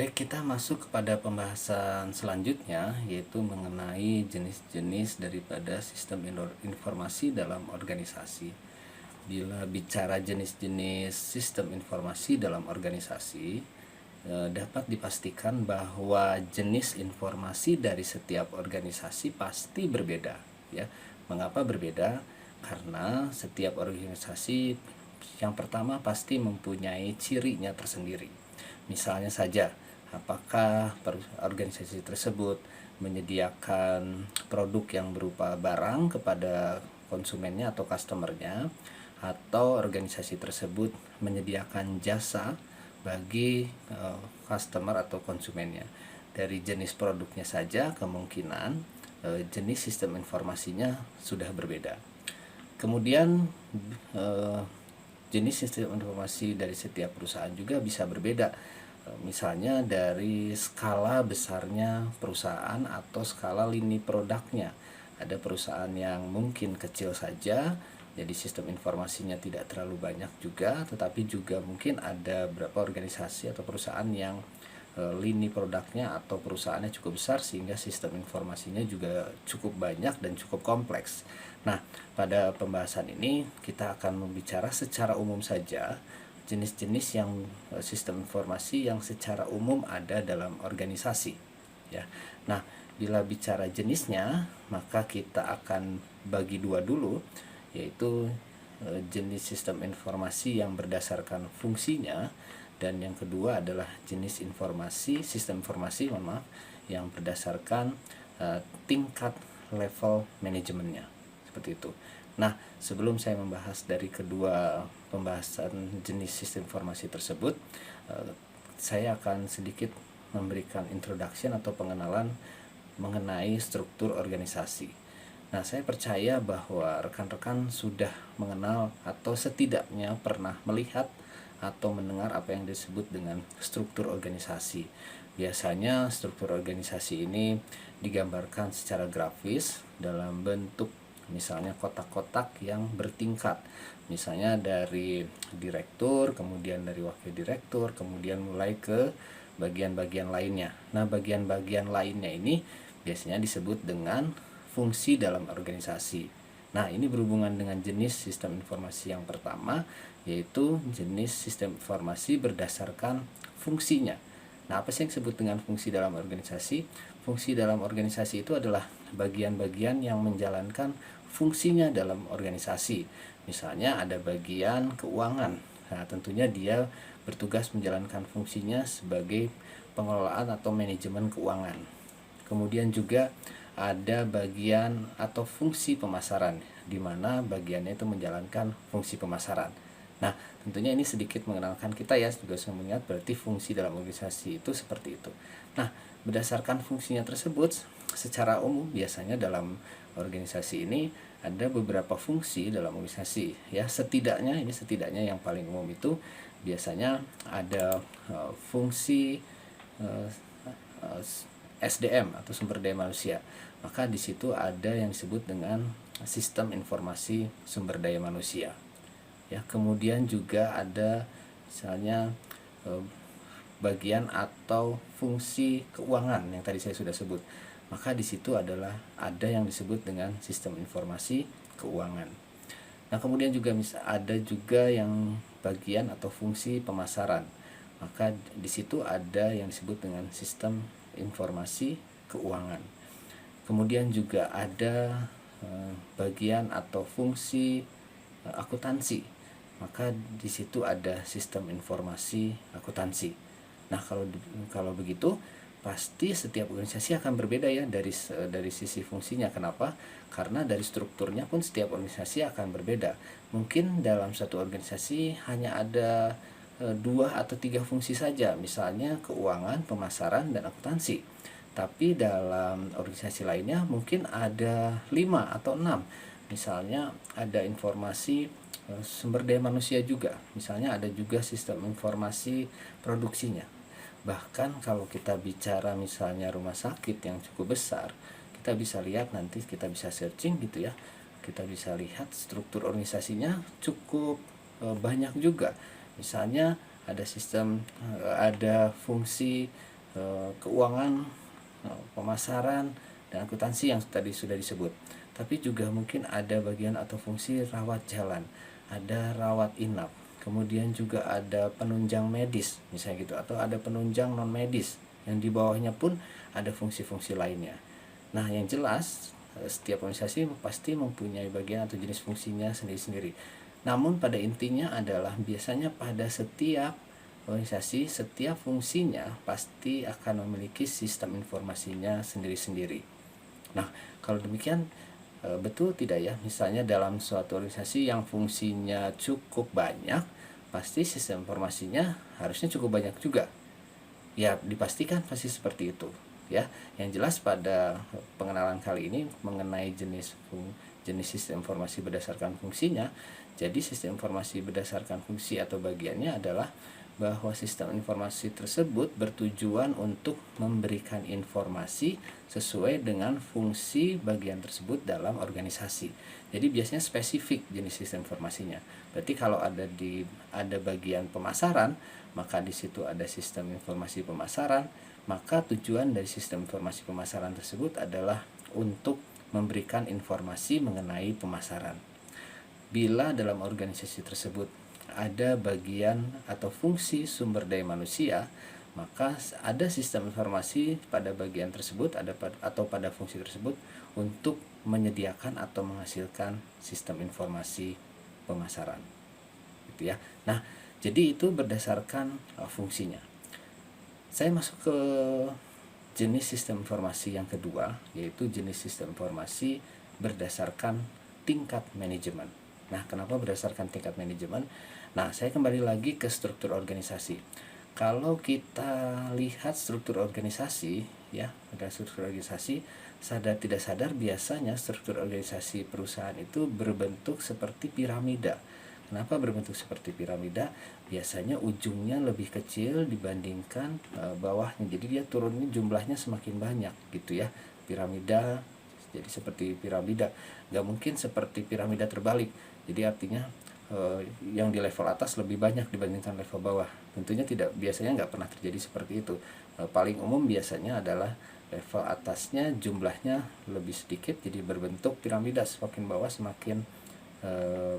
Baik, kita masuk kepada pembahasan selanjutnya, yaitu mengenai jenis-jenis daripada sistem informasi dalam organisasi. Bila bicara jenis-jenis sistem informasi dalam organisasi, dapat dipastikan bahwa jenis informasi dari setiap organisasi pasti berbeda, ya. Mengapa berbeda? Karena setiap organisasi yang pertama pasti mempunyai cirinya tersendiri. Misalnya saja, apakah organisasi tersebut menyediakan produk yang berupa barang kepada konsumennya atau customernya, atau organisasi tersebut menyediakan jasa bagi customer atau konsumennya. Dari jenis produknya saja kemungkinan jenis sistem informasinya sudah berbeda. Kemudian jenis sistem informasi dari setiap perusahaan juga bisa berbeda. Misalnya dari skala besarnya perusahaan atau skala lini produknya. Ada perusahaan yang mungkin kecil saja, jadi sistem informasinya tidak terlalu banyak juga, tetapi juga mungkin ada beberapa organisasi atau perusahaan yang lini produknya atau perusahaannya cukup besar sehingga sistem informasinya juga cukup banyak dan cukup kompleks. Nah, pada pembahasan ini kita akan membicara secara umum saja jenis-jenis yang sistem informasi yang secara umum ada dalam organisasi, ya. Nah, bila bicara jenisnya, maka kita akan bagi dua dulu, yaitu jenis sistem informasi yang berdasarkan fungsinya, dan yang kedua adalah jenis sistem informasi yang berdasarkan tingkat level manajemennya, seperti itu. Nah, sebelum saya membahas dari kedua pembahasan jenis sistem informasi tersebut, saya akan sedikit memberikan introduction atau pengenalan mengenai struktur organisasi. Nah, saya percaya bahwa rekan-rekan sudah mengenal atau setidaknya pernah melihat atau mendengar apa yang disebut dengan struktur organisasi. Biasanya struktur organisasi ini digambarkan secara grafis dalam bentuk misalnya kotak-kotak yang bertingkat. Misalnya dari direktur, kemudian dari wakil direktur, kemudian mulai ke bagian-bagian lainnya. Nah, bagian-bagian lainnya ini biasanya disebut dengan fungsi dalam organisasi. Nah, ini berhubungan dengan jenis sistem informasi yang pertama, yaitu jenis sistem informasi berdasarkan fungsinya. Nah, apa sih yang disebut dengan fungsi dalam organisasi? Fungsi dalam organisasi itu adalah bagian-bagian yang menjalankan fungsinya dalam organisasi. Misalnya ada bagian keuangan. Nah, tentunya dia bertugas menjalankan fungsinya sebagai pengelolaan atau manajemen keuangan. Kemudian juga ada bagian atau fungsi pemasaran, di mana bagiannya itu menjalankan fungsi pemasaran. Nah, tentunya ini sedikit mengenalkan kita ya, juga saya mengingat berarti fungsi dalam organisasi itu seperti itu. Nah, berdasarkan fungsinya tersebut, secara umum biasanya dalam organisasi ini ada beberapa fungsi dalam organisasi ya, setidaknya yang paling umum itu biasanya ada fungsi SDM atau sumber daya manusia. Maka di situ ada yang disebut dengan sistem informasi sumber daya manusia. Ya, kemudian juga ada misalnya bagian atau fungsi keuangan yang tadi saya sudah sebut. Maka di situ adalah ada yang disebut dengan sistem informasi keuangan. Nah, kemudian juga ada juga yang bagian atau fungsi pemasaran. Maka di situ ada yang disebut dengan sistem informasi keuangan. Kemudian juga ada bagian atau fungsi akuntansi. Maka di situ ada sistem informasi akuntansi. Nah, kalau begitu pasti setiap organisasi akan berbeda ya dari sisi fungsinya. Kenapa? Karena dari strukturnya pun setiap organisasi akan berbeda. Mungkin dalam satu organisasi hanya ada 2 atau 3 fungsi saja, misalnya keuangan, pemasaran, dan akuntansi. Tapi dalam organisasi lainnya mungkin ada 5 atau 6. Misalnya ada informasi sumber daya manusia juga. Misalnya ada juga sistem informasi produksinya. Bahkan kalau kita bicara misalnya rumah sakit yang cukup besar, kita bisa lihat, nanti kita bisa searching gitu ya. Kita bisa lihat struktur organisasinya cukup banyak juga. Misalnya ada fungsi keuangan, pemasaran, dan akuntansi yang tadi sudah disebut. Tapi juga mungkin ada bagian atau fungsi rawat jalan, ada rawat inap, kemudian juga ada penunjang medis misalnya gitu, atau ada penunjang non medis yang di bawahnya pun ada fungsi-fungsi lainnya. Nah, yang jelas setiap organisasi pasti mempunyai bagian atau jenis fungsinya sendiri-sendiri. Namun pada intinya adalah biasanya pada setiap organisasi, setiap fungsinya pasti akan memiliki sistem informasinya sendiri-sendiri. Nah, kalau demikian betul tidak ya? Misalnya dalam suatu organisasi yang fungsinya cukup banyak, pasti sistem informasinya harusnya cukup banyak juga. Ya, dipastikan pasti seperti itu. Ya, yang jelas pada pengenalan kali ini mengenai jenis sistem informasi berdasarkan fungsinya. Jadi sistem informasi berdasarkan fungsi atau bagiannya adalah bahwa sistem informasi tersebut bertujuan untuk memberikan informasi sesuai dengan fungsi bagian tersebut dalam organisasi. Jadi biasanya spesifik jenis sistem informasinya. Berarti kalau ada bagian pemasaran, maka di situ ada sistem informasi pemasaran, maka tujuan dari sistem informasi pemasaran tersebut adalah untuk memberikan informasi mengenai pemasaran. Bila dalam organisasi tersebut ada bagian atau fungsi sumber daya manusia, maka ada sistem informasi pada bagian tersebut atau pada fungsi tersebut untuk menyediakan atau menghasilkan sistem informasi pemasaran. Gitu ya. Nah, jadi itu berdasarkan fungsinya. Saya masuk ke jenis sistem informasi yang kedua, yaitu jenis sistem informasi berdasarkan tingkat manajemen. Nah, kenapa berdasarkan tingkat manajemen? Nah, saya kembali lagi ke struktur organisasi. Kalau kita lihat struktur organisasi, ya, ada struktur organisasi, sadar tidak sadar biasanya struktur organisasi perusahaan itu berbentuk seperti piramida. Kenapa berbentuk seperti piramida? Biasanya ujungnya lebih kecil dibandingkan bawahnya. Jadi dia turunnya jumlahnya semakin banyak gitu ya. Piramida jadi seperti piramida. Gak mungkin seperti piramida terbalik. Jadi artinya yang di level atas lebih banyak dibandingkan level bawah. Tentunya tidak, biasanya nggak pernah terjadi seperti itu. Paling umum biasanya adalah level atasnya jumlahnya lebih sedikit, jadi berbentuk piramida. Semakin bawah semakin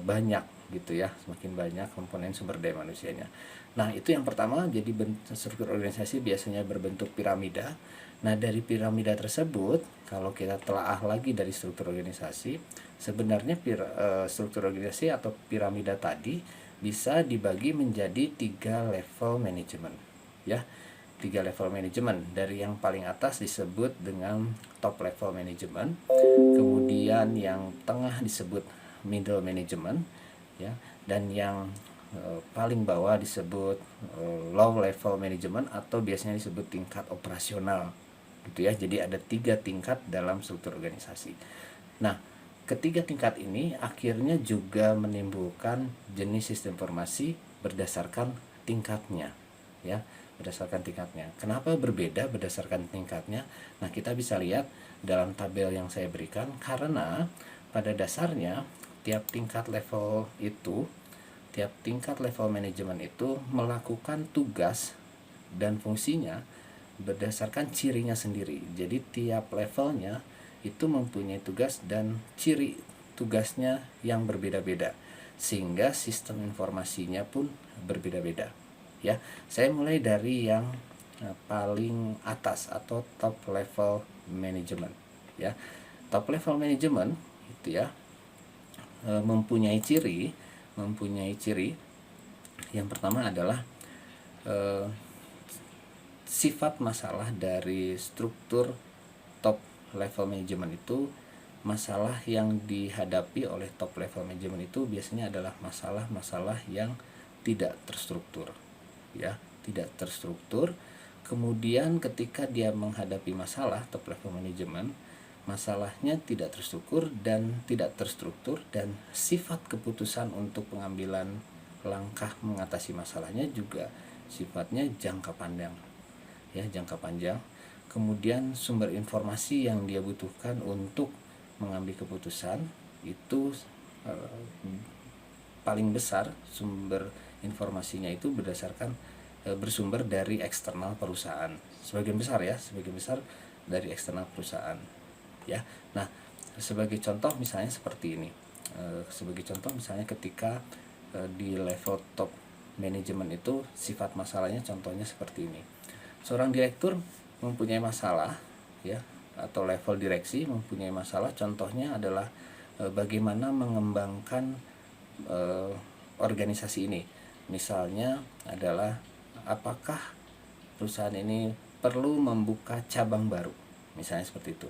banyak gitu ya, semakin banyak komponen sumber daya manusianya. Nah, itu yang pertama, jadi struktur organisasi biasanya berbentuk piramida. Nah, dari piramida tersebut, kalau kita telaah lagi dari struktur organisasi, sebenarnya struktur organisasi atau piramida tadi bisa dibagi menjadi 3 level manajemen, ya. 3 level manajemen. Dari yang paling atas disebut dengan top level manajemen, kemudian yang tengah disebut middle management, ya, dan yang paling bawah disebut low level management atau biasanya disebut tingkat operasional gitu ya. Jadi ada 3 tingkat dalam struktur organisasi. Nah, ketiga tingkat ini akhirnya juga menimbulkan jenis sistem informasi berdasarkan tingkatnya, ya, berdasarkan tingkatnya. Kenapa berbeda berdasarkan tingkatnya? Nah, kita bisa lihat dalam tabel yang saya berikan, karena pada dasarnya tiap tingkat level manajemen itu melakukan tugas dan fungsinya berdasarkan cirinya sendiri. Jadi tiap levelnya itu mempunyai tugas dan ciri tugasnya yang berbeda-beda, sehingga sistem informasinya pun berbeda-beda. Ya, saya mulai dari yang paling atas atau top level management. Ya, top level management itu ya mempunyai ciri yang pertama adalah sifat masalah dari struktur top level manajemen itu. Masalah yang dihadapi oleh top level manajemen itu biasanya adalah masalah-masalah yang tidak terstruktur, ya, tidak terstruktur. Kemudian ketika dia menghadapi masalah top level manajemen, masalahnya tidak terstruktur dan sifat keputusan untuk pengambilan langkah mengatasi masalahnya juga sifatnya jangka panjang, ya, jangka panjang. Kemudian sumber informasi yang dia butuhkan untuk mengambil keputusan itu paling besar sumber informasinya itu bersumber dari eksternal perusahaan, sebagian besar ya, sebagian besar dari eksternal perusahaan ya. Nah, sebagai contoh misalnya seperti ini. Sebagai contoh misalnya ketika di level top manajemen itu sifat masalahnya contohnya seperti ini. Seorang direktur mempunyai masalah ya, atau level direksi mempunyai masalah, contohnya adalah bagaimana mengembangkan organisasi ini. Misalnya adalah apakah perusahaan ini perlu membuka cabang baru, misalnya seperti itu.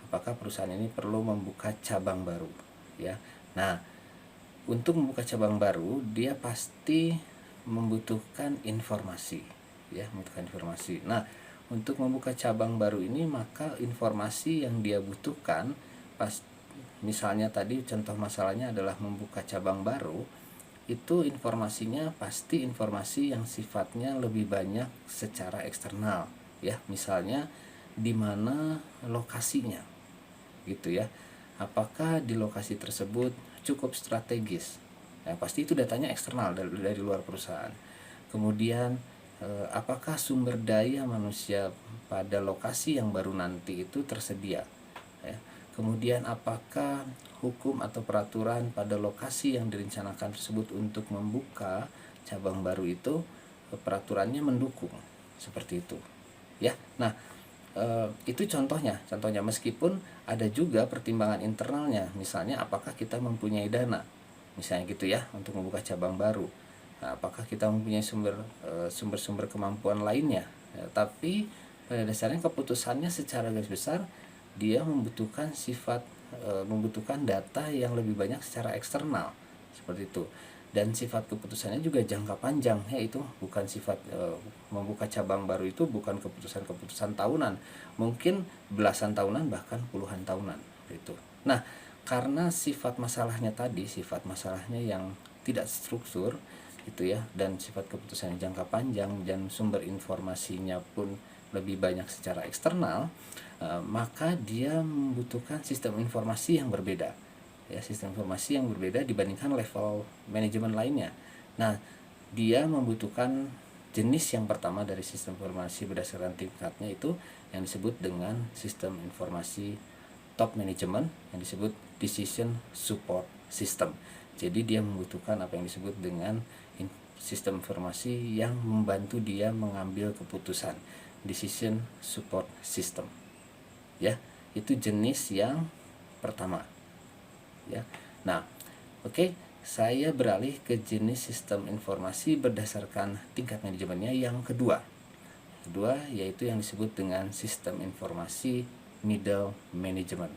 Apakah perusahaan ini perlu membuka cabang baru ya. Nah, untuk membuka cabang baru dia pasti membutuhkan informasi ya, membutuhkan informasi. Nah, untuk membuka cabang baru ini maka informasi yang dia butuhkan pas misalnya tadi contoh masalahnya adalah membuka cabang baru, itu informasinya pasti informasi yang sifatnya lebih banyak secara eksternal ya. Misalnya di mana lokasinya gitu ya, apakah di lokasi tersebut cukup strategis ya, pasti itu datanya eksternal dari luar perusahaan. Kemudian apakah sumber daya manusia pada lokasi yang baru nanti itu tersedia ya. Kemudian apakah hukum atau peraturan pada lokasi yang direncanakan tersebut untuk membuka cabang baru itu peraturannya mendukung, seperti itu ya. Nah, itu contohnya meskipun ada juga pertimbangan internalnya, misalnya apakah kita mempunyai dana misalnya gitu ya untuk membuka cabang baru. Nah, apakah kita mempunyai sumber-sumber kemampuan lainnya ya, tapi pada dasarnya keputusannya secara garis besar dia membutuhkan data yang lebih banyak secara eksternal, seperti itu. Dan sifat keputusannya juga jangka panjang, yaitu bukan sifat membuka cabang baru itu bukan keputusan tahunan, mungkin belasan tahunan bahkan puluhan tahunan itu. Nah, karena sifat masalahnya yang tidak struktur gitu ya, dan sifat keputusannya jangka panjang dan sumber informasinya pun lebih banyak secara eksternal, maka dia membutuhkan sistem informasi yang berbeda ya, sistem informasi yang berbeda dibandingkan level manajemen lainnya. Nah, dia membutuhkan jenis yang pertama dari sistem informasi berdasarkan tingkatnya itu yang disebut dengan sistem informasi top management yang disebut decision support system. Jadi dia membutuhkan apa yang disebut dengan sistem informasi yang membantu dia mengambil keputusan, decision support system ya. Itu jenis yang pertama ya. Nah, oke, saya beralih ke jenis sistem informasi berdasarkan tingkat manajemennya yang kedua yaitu yang disebut dengan sistem informasi middle management.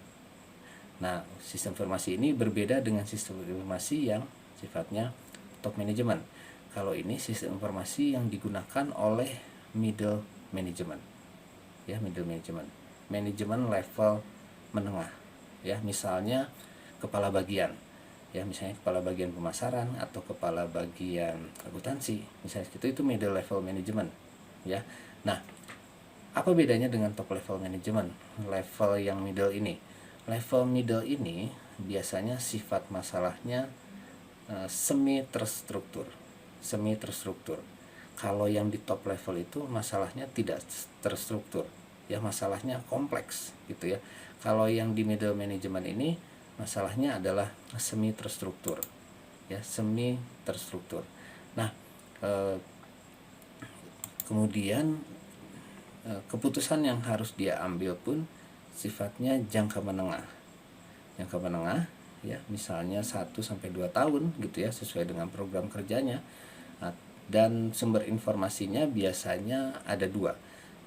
Nah, sistem informasi ini berbeda dengan sistem informasi yang sifatnya top management. Kalau ini sistem informasi yang digunakan oleh middle management ya, middle management, manajemen level menengah ya. Misalnya kepala bagian ya, misalnya kepala bagian pemasaran atau kepala bagian akuntansi misalnya itu middle level management ya. Nah, apa bedanya dengan top level management? Level yang middle ini biasanya sifat masalahnya semi terstruktur. Kalau yang di top level itu masalahnya tidak terstruktur ya, masalahnya kompleks gitu ya. Kalau yang di middle management ini masalahnya adalah semi terstruktur ya, semi terstruktur. Nah, kemudian keputusan yang harus dia ambil pun sifatnya jangka menengah ya, misalnya 1 sampai 2 tahun gitu ya, sesuai dengan program kerjanya. Dan sumber informasinya biasanya ada 2,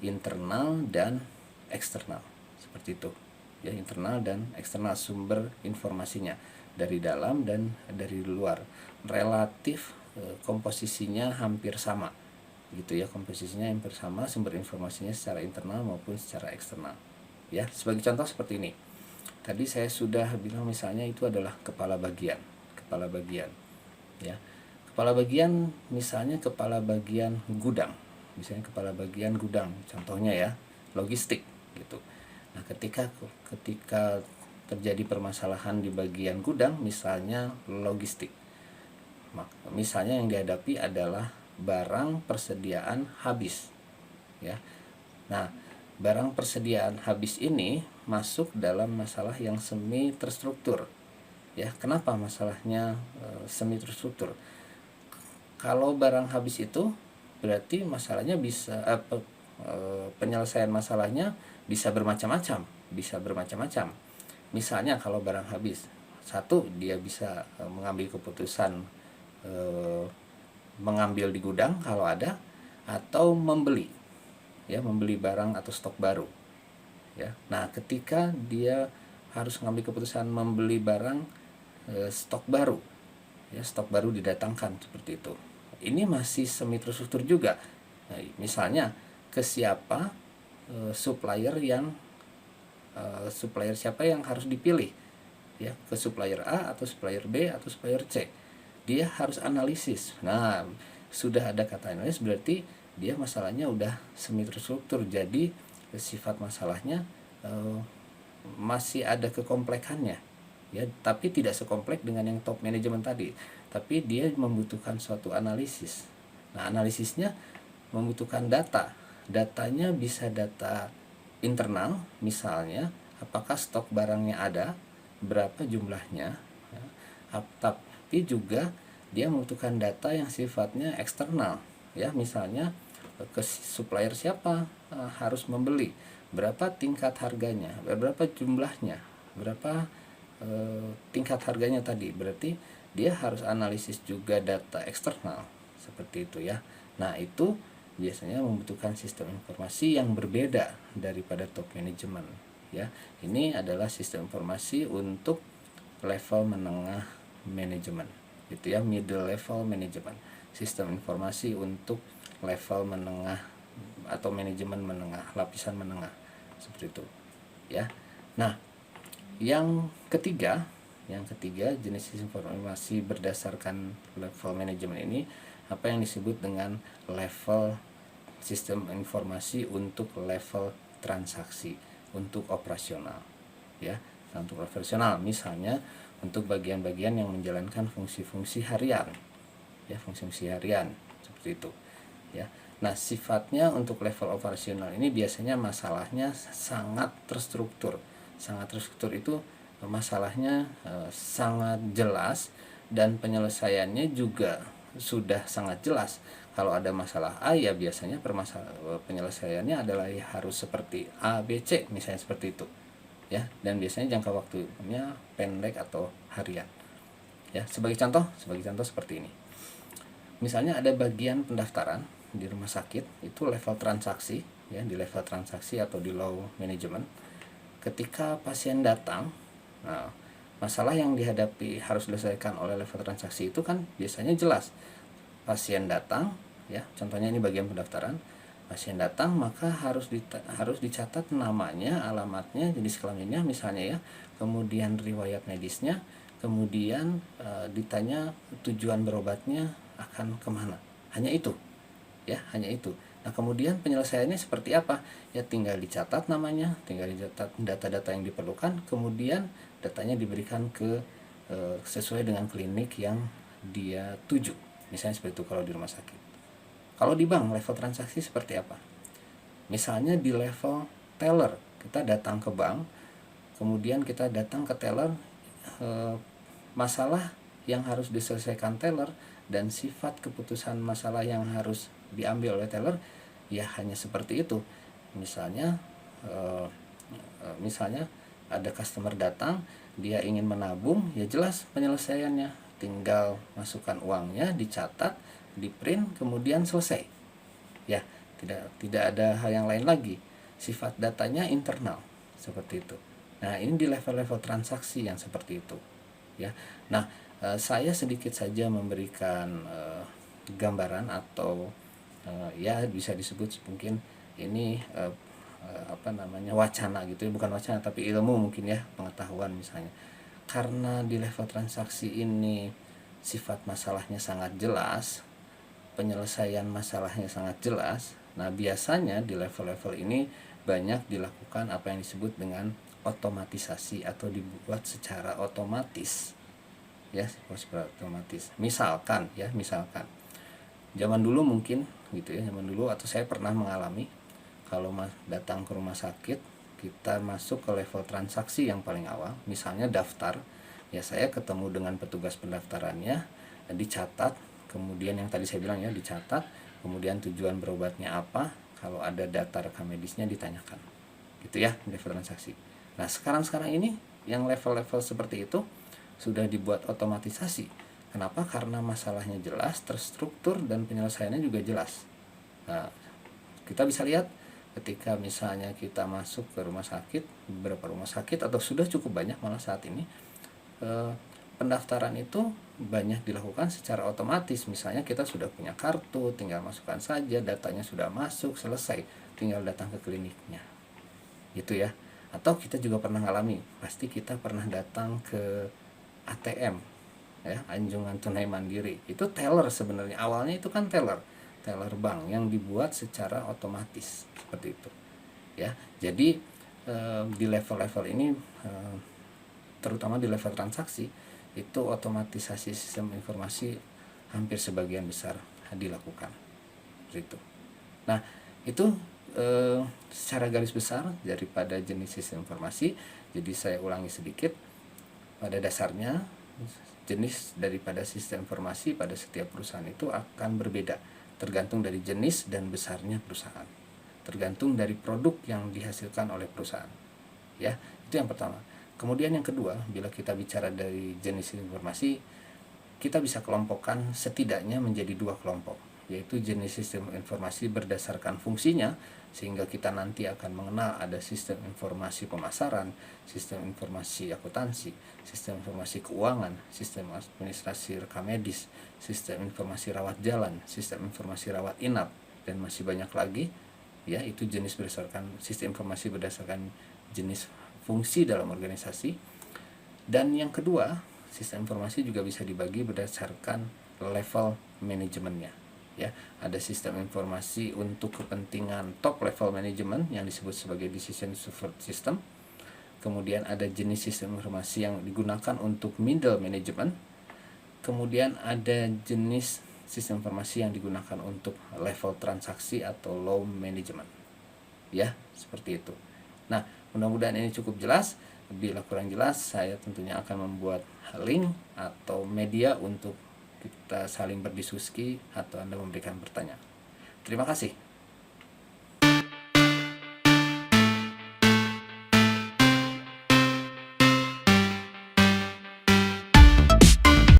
internal dan eksternal, seperti itu ya, internal dan eksternal sumber informasinya, dari dalam dan dari luar. Relatif komposisinya hampir sama gitu ya, sumber informasinya secara internal maupun secara eksternal ya. Sebagai contoh seperti ini, tadi saya sudah bilang misalnya itu adalah kepala bagian ya. Kepala bagian misalnya kepala bagian gudang contohnya ya, logistik gitu. Nah, ketika terjadi permasalahan di bagian gudang misalnya logistik, misalnya yang dihadapi adalah barang persediaan habis ya, Nah, barang persediaan habis ini masuk dalam masalah yang semi terstruktur. Ya, kenapa masalahnya semi terstruktur? Kalau barang habis itu berarti masalahnya bisa penyelesaian masalahnya bisa bermacam-macam, Misalnya kalau barang habis, satu dia bisa mengambil keputusan mengambil di gudang kalau ada, atau membeli, ya, membeli barang atau stok baru, ya. Nah, ketika dia harus mengambil keputusan membeli barang stok baru, ya, stok baru didatangkan seperti itu, ini masih semi terstruktur juga. Nah, misalnya ke siapa supplier siapa yang harus dipilih, ya, ke supplier A atau supplier B atau supplier C, dia harus analisis. Nah, sudah ada kata analisis berarti dia masalahnya udah semi terstruktur, jadi sifat masalahnya masih ada kekomplekannya, ya, tapi tidak sekompleks dengan yang top manajemen tadi, tapi dia membutuhkan suatu analisis. Nah, analisisnya membutuhkan datanya bisa data internal, misalnya apakah stok barangnya ada, berapa jumlahnya, ya. Tapi juga dia membutuhkan data yang sifatnya eksternal, ya, misalnya ke supplier siapa harus membeli, berapa tingkat harganya, berapa jumlahnya, berapa tingkat harganya tadi, berarti dia harus analisis juga data eksternal seperti itu, ya. Nah, itu biasanya membutuhkan sistem informasi yang berbeda daripada top management, ya. Ini adalah sistem informasi untuk level menengah manajemen, gitu ya, middle level management. Sistem informasi untuk level menengah atau manajemen menengah, lapisan menengah, seperti itu, ya. Nah, yang ketiga jenis sistem informasi berdasarkan level manajemen ini apa yang disebut dengan level sistem informasi untuk level transaksi, untuk operasional, ya. Nah, untuk operasional misalnya untuk bagian-bagian yang menjalankan fungsi-fungsi harian, ya, fungsi-fungsi harian seperti itu, ya. Nah, sifatnya untuk level operasional ini biasanya masalahnya sangat terstruktur. Sangat terstruktur itu masalahnya sangat jelas dan penyelesaiannya juga sudah sangat jelas. Kalau ada masalah A, ya biasanya penyelesaiannya adalah ya harus seperti A, B, C, misalnya seperti itu, ya. Dan biasanya jangka waktunya pendek atau harian, ya. Sebagai contoh seperti ini. Misalnya ada bagian pendaftaran di rumah sakit, itu level transaksi, ya, di level transaksi atau di low management. Ketika pasien datang, nah, masalah yang dihadapi harus diselesaikan oleh level transaksi itu kan biasanya jelas. Pasien datang, ya, contohnya ini bagian pendaftaran. Pasien datang maka harus dicatat namanya, alamatnya, jenis kelaminnya misalnya, ya, kemudian riwayat medisnya, kemudian ditanya tujuan berobatnya akan kemana. Hanya itu, ya, hanya itu. Nah, kemudian penyelesaiannya seperti apa? Ya, tinggal dicatat namanya, tinggal dicatat data-data yang diperlukan, kemudian datanya diberikan ke sesuai dengan klinik yang dia tuju. Misalnya seperti itu kalau di rumah sakit. Kalau di bank level transaksi seperti apa? Misalnya di level teller, kita datang ke bank, kemudian kita datang ke teller, masalah yang harus diselesaikan teller dan sifat keputusan masalah yang harus diambil oleh teller, ya hanya seperti itu. Misalnya ada customer datang, dia ingin menabung, ya jelas penyelesaiannya, tinggal masukkan uangnya, dicatat, di print, kemudian selesai, ya. Tidak ada hal yang lain lagi. Sifat datanya internal seperti itu. Nah, ini di level-level transaksi yang seperti itu, ya. Nah, saya sedikit saja memberikan gambaran atau ya bisa disebut mungkin ini wacana gitu ya, bukan wacana tapi ilmu mungkin, ya, pengetahuan misalnya. Karena di level transaksi ini sifat masalahnya sangat jelas, penyelesaian masalahnya sangat jelas. Nah, biasanya di level-level ini banyak dilakukan apa yang disebut dengan otomatisasi atau dibuat secara otomatis, ya, secara otomatis. Misalkan zaman dulu mungkin gitu ya, zaman dulu atau saya pernah mengalami kalau datang ke rumah sakit, kita masuk ke level transaksi yang paling awal, misalnya daftar. Ya, saya ketemu dengan petugas pendaftarannya, dicatat, kemudian yang tadi saya bilang ya, dicatat, kemudian tujuan berobatnya apa, kalau ada data rekam medisnya ditanyakan. Gitu ya, level transaksi. Nah, sekarang ini yang level-level seperti itu sudah dibuat otomatisasi. Kenapa? Karena masalahnya jelas, terstruktur, dan penyelesaiannya juga jelas. Nah, kita bisa lihat ketika misalnya kita masuk ke rumah sakit, beberapa rumah sakit atau sudah cukup banyak malah saat ini, pendaftaran itu banyak dilakukan secara otomatis. Misalnya kita sudah punya kartu, tinggal masukkan saja, datanya sudah masuk, selesai, tinggal datang ke kliniknya, gitu ya. Atau kita juga pernah ngalami, pasti kita pernah datang ke ATM, ya, anjungan tunai mandiri. Itu teller sebenarnya, awalnya itu kan teller bank yang dibuat secara otomatis seperti itu, ya. Jadi di level-level ini, terutama di level transaksi, itu otomatisasi sistem informasi hampir sebagian besar dilakukan seperti itu. Nah, itu secara garis besar daripada jenis sistem informasi. Jadi saya ulangi sedikit, pada dasarnya jenis daripada sistem informasi pada setiap perusahaan itu akan berbeda, tergantung dari jenis dan besarnya perusahaan, tergantung dari produk yang dihasilkan oleh perusahaan, ya. Itu yang pertama. Kemudian yang kedua, bila kita bicara dari jenis informasi, kita bisa kelompokkan setidaknya menjadi dua kelompok, yaitu jenis sistem informasi berdasarkan fungsinya, sehingga kita nanti akan mengenal ada sistem informasi pemasaran, sistem informasi akuntansi, sistem informasi keuangan, sistem administrasi rekam medis, sistem informasi rawat jalan, sistem informasi rawat inap, dan masih banyak lagi, ya. Itu jenis berdasarkan sistem informasi berdasarkan jenis fungsi dalam organisasi. Dan yang kedua, sistem informasi juga bisa dibagi berdasarkan level manajemennya, ya. Ada sistem informasi untuk kepentingan top level manajemen yang disebut sebagai decision support system. Kemudian ada jenis sistem informasi yang digunakan untuk middle management. Kemudian ada jenis sistem informasi yang digunakan untuk level transaksi atau low management, ya, seperti itu. Nah, mudah-mudahan ini cukup jelas. Bila kurang jelas, saya tentunya akan membuat link atau media untuk kita saling berdiskusi atau Anda memberikan pertanyaan. Terima kasih.